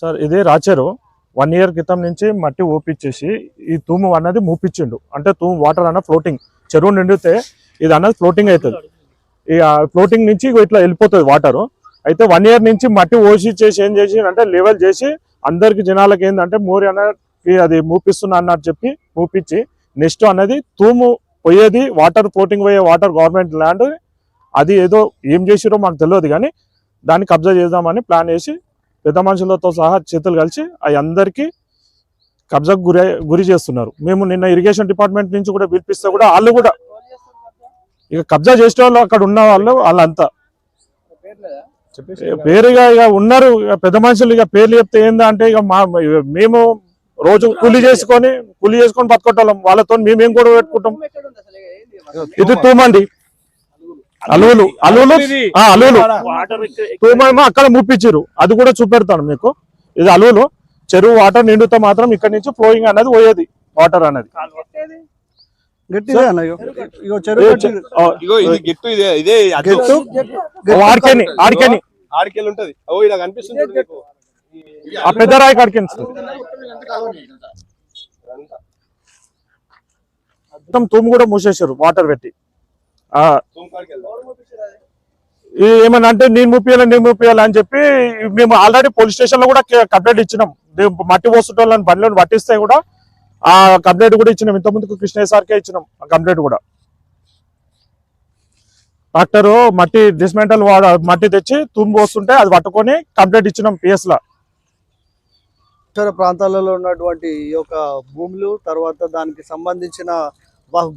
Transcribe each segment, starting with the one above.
Sir ఇది రాచారు 1 year క్రితం నుంచి మట్టి ఊపిచ్చేసి ఈ తూము అన్నది మూపిచ్చిండు. అంటే తూము వాటర్ అన్న ఫ్లోటింగ్ చెరువు నిండితే ఇది అన్నది ఫ్లోటింగ్ అవుతుంది. ఈ ఫ్లోటింగ్ నుంచి ఇట్లా వెళ్ళిపోతుంది వాటర్. అయితే 1 ఇయర్ నుంచి మట్టి ఓసిచ్చేసి ఏం చేసి అంటే లెవెల్ చేసి అందరికి జనాలకి ఏంటంటే మోరి అన్నది అది మూపిస్తున్నా అన్నట్టు చెప్పి మూపించి నెక్స్ట్ అన్నది తూము పోయేది వాటర్ ఫ్లోటింగ్ పోయే వాటర్ గవర్నమెంట్ ల్యాండ్ అది ఏదో ఏం చేసిరో మాకు తెలియదు, కానీ దాన్ని కబ్జా చేద్దామని ప్లాన్ చేసి పెద్ద మనుషులతో సహా చేతులు కలిసి అవి అందరికీ కబ్జాకు గురి చేస్తున్నారు. మేము నిన్న ఇరిగేషన్ డిపార్ట్మెంట్ నుంచి కూడా పిలిపిస్తే కూడా వాళ్ళు కూడా ఇక కబ్జా చేసే వాళ్ళు అక్కడ ఉన్న వాళ్ళంతా పేరుగా ఇక ఉన్నారు. ఇక పెద్ద మనుషులు ఇక పేర్లు చెప్తే ఏందంటే ఇక మేము రోజు కూలి చేసుకొని బతుకోటాం వాళ్ళతో మేమేం కూడా పెట్టుకుంటాం. ఇది తూమండి అలువులు తూమేమో అక్కడ ముప్పించారు, అది కూడా చూపెడతాను మీకు. ఇది అలువులు చెరువు వాటర్ నిండుతో మాత్రం ఇక్కడ నుంచి ఫ్లోయింగ్ అనేది పోయేది వాటర్ అనేది. పెద్ద రాయి కాడికి మొత్తం తూము కూడా మూసేసారు వాటర్ పెట్టి. ఏమన్నా అంటే నేను ముప్పియాలి అని చెప్పి మేము ఆల్రెడీ పోలీస్ స్టేషన్ లో కూడా కంప్లైంట్ ఇచ్చినాం. మట్టి పోస్తుంటోళ్ళని బండ్లను పట్టిస్తే కూడా ఆ కంప్లైంట్ కూడా ఇచ్చినాం. ఇంతకుముందుకు కృష్ణయ్య సార్కే ఇచ్చినాం ఆ కంప్లైంట్ కూడా. డాక్టర్ మట్టి డిస్మెంటల్ మట్టి తెచ్చి తూము పోస్తుంటే అది పట్టుకొని కంప్లైంట్ ఇచ్చినాం పిఎస్ లా. ప్రాంతాలలో ఉన్నటువంటి ఈ యొక్క భూములు తర్వాత దానికి సంబంధించిన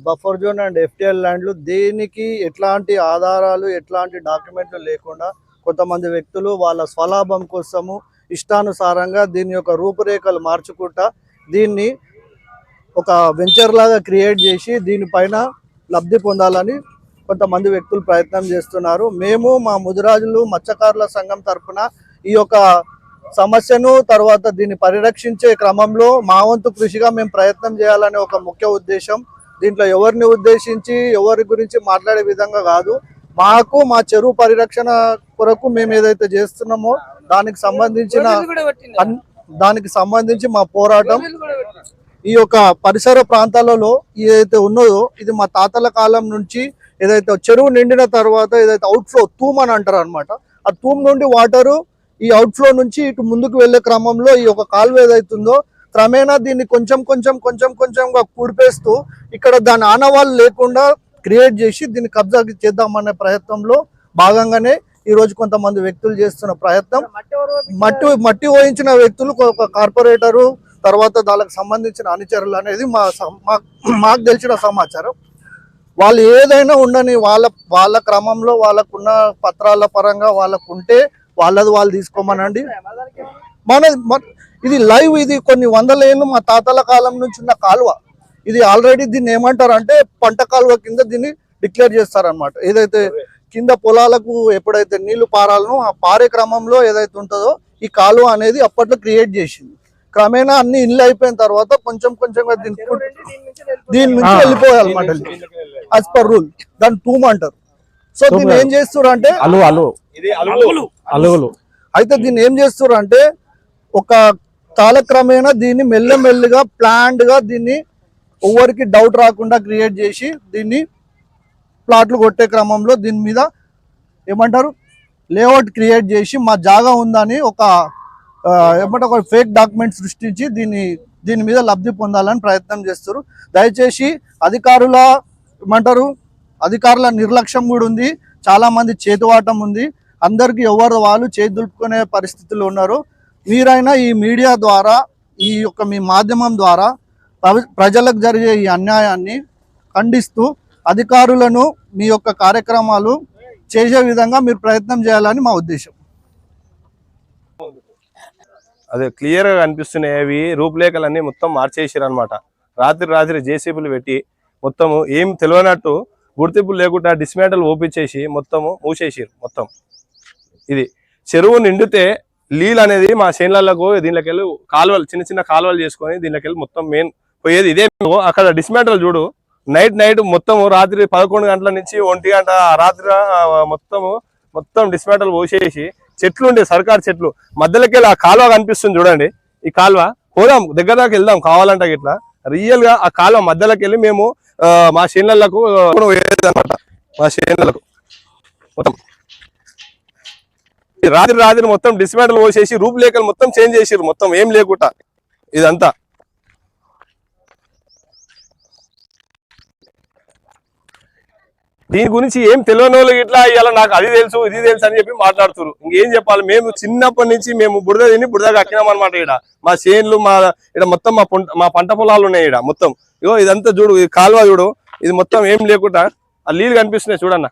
బఫర్ జోన్ అండ్ ఎఫ్టిఎల్ ల్యాండ్లు దేనికి ఎట్లాంటి ఆధారాలు ఎట్లాంటి డాక్యుమెంట్లు లేకుండా కొంతమంది వ్యక్తులు వాళ్ళ స్వలాభం కోసము ఇష్టానుసారంగా దీని యొక్క రూపురేఖలు మార్చుకుంటా దీన్ని ఒక వెంచర్ లాగా క్రియేట్ చేసి దీనిపైన లబ్ధి పొందాలని కొంతమంది వ్యక్తులు ప్రయత్నం చేస్తున్నారు. మేము మా ముదిరాజులు మత్స్యకారుల సంఘం తరఫున ఈ యొక్క సమస్యను తర్వాత దీన్ని పరిరక్షించే క్రమంలో మా వంతు కృషిగా మేము ప్రయత్నం చేయాలనే ఒక ముఖ్య ఉద్దేశం. దీంట్లో ఎవరిని ఉద్దేశించి ఎవరి గురించి మాట్లాడే విధంగా కాదు. మాకు మా చెరువు పరిరక్షణ కొరకు మేము ఏదైతే చేస్తున్నామో దానికి సంబంధించి మా పోరాటం ఈ యొక్క పరిసర ప్రాంతాలలో ఏదైతే ఉన్నదో ఇది మా తాతల కాలం నుంచి ఏదైతే చెరువు నిండిన తర్వాత ఏదైతే అవుట్ఫ్లో తూమ్ అని అంటారు అనమాట. ఆ తూమ్ నుండి వాటరు ఈ అవుట్ఫ్లో నుంచి ఇటు ముందుకు వెళ్లే క్రమంలో ఈ యొక్క కాలువ ఏదైతుందో క్రమేణా దీన్ని కొంచెంగా కూడిపేస్తూ ఇక్కడ దాని ఆనవాళ్ళు లేకుండా క్రియేట్ చేసి దీన్ని కబ్జా చేద్దామనే ప్రయత్నంలో భాగంగానే ఈ రోజు కొంతమంది వ్యక్తులు చేస్తున్న ప్రయత్నం. మట్టి ఓయించిన వ్యక్తులు ఒక కార్పొరేటరు తర్వాత దానికి సంబంధించిన అనుచరులు అనేది మాకు తెలిసిన సమాచారం. వాళ్ళు ఏదైనా ఉండని వాళ్ళ క్రమంలో వాళ్ళకున్న పత్రాల పరంగా వాళ్ళకు ఉంటే వాళ్ళది వాళ్ళు తీసుకోమనండి. ఇది లైవ్, ఇది కొన్ని వందల ఏళ్ళు మా తాతల కాలం నుంచి ఉన్న కాలువ. ఇది ఆల్రెడీ దీన్ని ఏమంటారు అంటే పంట కాలువ కింద దీన్ని డిక్లేర్ చేస్తారనమాట. ఏదైతే కింద పొలాలకు ఎప్పుడైతే నీళ్లు పారాలనో ఆ పారే క్రమంలో ఏదైతే ఉంటుందో ఈ కాలువ అనేది అప్పట్లో క్రియేట్ చేసింది. క్రమేణా అన్ని ఇల్లు అయిపోయిన తర్వాత కొంచెంగా దీని నుంచి వెళ్ళిపోయాలన్నమాట యాజ్ పర్ రూల్. దాన్ని తూమ్ అంటారు. సో దీన్ని ఏం చేస్తారు అంటే అయితే దీన్ని ఏం చేస్తారు అంటే ఒక కాలక్రమేణా దీన్ని మెల్లమెల్లిగా ప్లాన్డ్ గా దీన్ని ఎవరికి డౌట్ రాకుండా క్రియేట్ చేసి దీన్ని ప్లాట్లు కొట్టే క్రమంలో దీని మీద ఏమంటారు లేఅవుట్ క్రియేట్ చేసి మా జాగా ఉందని ఒక ఫేక్ డాక్యుమెంట్ సృష్టించి దీని మీద లబ్ధి పొందాలని ప్రయత్నం చేస్తారు. దయచేసి అధికారుల నిర్లక్ష్యం కూడా ఉంది, చాలా మంది చేతివాటం ఉంది. అందరికి ఎవరు వాళ్ళు చేతి దులుపుకునే పరిస్థితులు ఉన్నారు. మీరైనా ఈ మీడియా ద్వారా ఈ యొక్క మీ మాధ్యమం ద్వారా ప్రజలకు జరిగే ఈ అన్యాయాన్ని ఖండిస్తూ అధికారులను మీ యొక్క కార్యక్రమాలు చేసే విధంగా మీరు ప్రయత్నం చేయాలని మా ఉద్దేశం. అదే క్లియర్ గా కనిపిస్తున్నాయి. అవి రూపురేఖలన్నీ మొత్తం మార్చేసారు అనమాట. రాత్రి జేసీబీలు పెట్టి మొత్తము ఏం తెలియనట్టు గుర్తింపులు లేకుండా డిస్మాంటల్ ఓపించేసి మొత్తము మూసేసారు మొత్తం. ఇది చెరువు నిండితే నీళ్ళు అనేది మా చేనులకు దీనిలోకి వెళ్ళి కాలువలు చిన్న కాలువలు చేసుకొని దీనిలోకి వెళ్ళి మొత్తం మెయిన్ పోయేది ఇదే. అక్కడ డిస్మాంటల్ చూడు నైట్ మొత్తము రాత్రి 11 గంటల నుంచి 1 గంట రాత్రి మొత్తం డిస్మాంటల్ పోసేసి చెట్లు ఉండే సర్కార్ చెట్లు మధ్యలోకి వెళ్ళి ఆ కాలువ కనిపిస్తుంది చూడండి. ఈ కాలువ పోదాం దగ్గర దాకా వెళ్దాం కావాలంటే ఇట్లా రియల్ గా ఆ కాలువ మధ్యలోకి వెళ్ళి మేము మా చేనులకు అనమాట. మా చేనులకు మొత్తం రాత్రి మొత్తం డిస్మాంటల్ పోసేసి రూపురేఖలు మొత్తం చేంజ్ చేసిర్రు, మొత్తం ఏం లేకుండా ఇదంతా. దీని గురించి ఏం తెలియని వాళ్ళకి ఇట్లా ఇలా నాకు అది తెలుసు ఇది తెలుసు అని చెప్పి మాట్లాడుతున్నారు. ఇంకేం చెప్పాలి, మేము చిన్నప్పటి నుంచి మేము బురద తిని బురద కక్కినాం అనమాట. ఇక్కడ మా చేన్లు ఇక్కడ మొత్తం మా పంట పొలాలు ఉన్నాయి. ఇక్కడ మొత్తం ఇగో ఇదంతా చూడు, ఈ కాలువ చూడు, ఇది మొత్తం ఏం లేకుండా ఆ నీళ్ళు కనిపిస్తున్నాయి చూడన్న.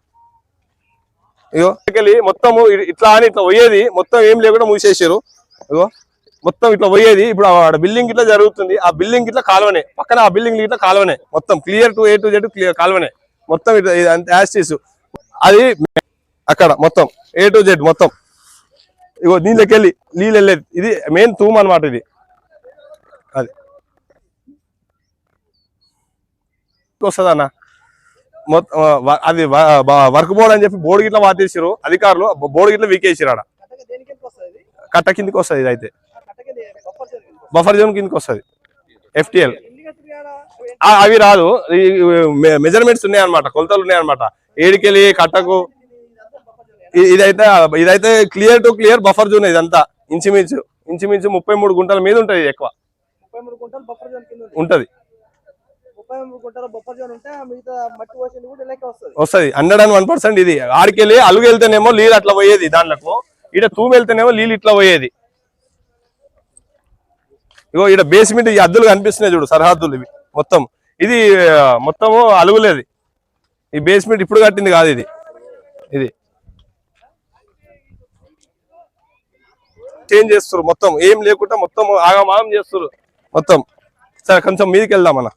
ఇగో మొత్తము ఇట్లా అని ఇట్లా పోయేది మొత్తం ఏం లేకుండా మూసేసారు. ఇగో మొత్తం ఇట్లా పోయేది ఇప్పుడు బిల్డింగ్ ఇట్లా జరుగుతుంది. ఆ బిల్డింగ్ ఇట్లా కాలువనే, పక్కన ఆ బిల్డింగ్ ఇట్లా కాలువనే, మొత్తం clear to A to Z clear కాలువనే మొత్తం. ఇట్లా యాస్టిస్ అది అక్కడ మొత్తం A to Z మొత్తం. ఇగో నీళ్ళకెళ్ళి నీళ్ళు వెళ్ళేది, ఇది మెయిన్ తూమ్ అనమాట. ఇది అది వస్తుంది అన్న మొత్తం. అది వర్క్ బోర్డ్ అని చెప్పి బోర్డు గిట్లా వాతేసారు అధికారులు, బోర్డు గిట్లా వీకేసారు. ఆడ కట్ట కిందకి వస్తుంది. ఇది అయితే బఫర్ జోన్ కిందకి వస్తుంది. FTL అవి రాదు, మెజర్మెంట్స్ ఉన్నాయన్నమాట, కొలతలు ఉన్నాయన్నమాట. ఏడికెళ్ళి కట్టకు ఇదైతే clear to clear buffer zone. ఇదంతా ఇంచుమించు 33 గుంటల మీద ఉంటది. ఎక్కువ ఉంటది, వస్తుంది 101%. ఇది ఆడికెళ్ళి అలుగు వెళ్తేనేమో నీళ్ళు అట్లా పోయేది దాంట్లో, ఈడ తూము వెళ్తేనేమో నీళ్ళు ఇట్లా పోయేది. ఇగో ఈడ బేస్మెంట్ ఈ అద్దులు కనిపిస్తున్నాయి చూడు, సరిహద్దులు ఇవి మొత్తం. ఇది మొత్తము అలుగులేదు, ఈ బేస్మెంట్ ఇప్పుడు కట్టింది కాదు. ఇది చేంజ్ చేస్తారు మొత్తం, ఏం లేకుండా మొత్తం ఆగమాగం చేస్తారు మొత్తం. సరే కొంచెం మీదకి వెళ్దాం అన్న.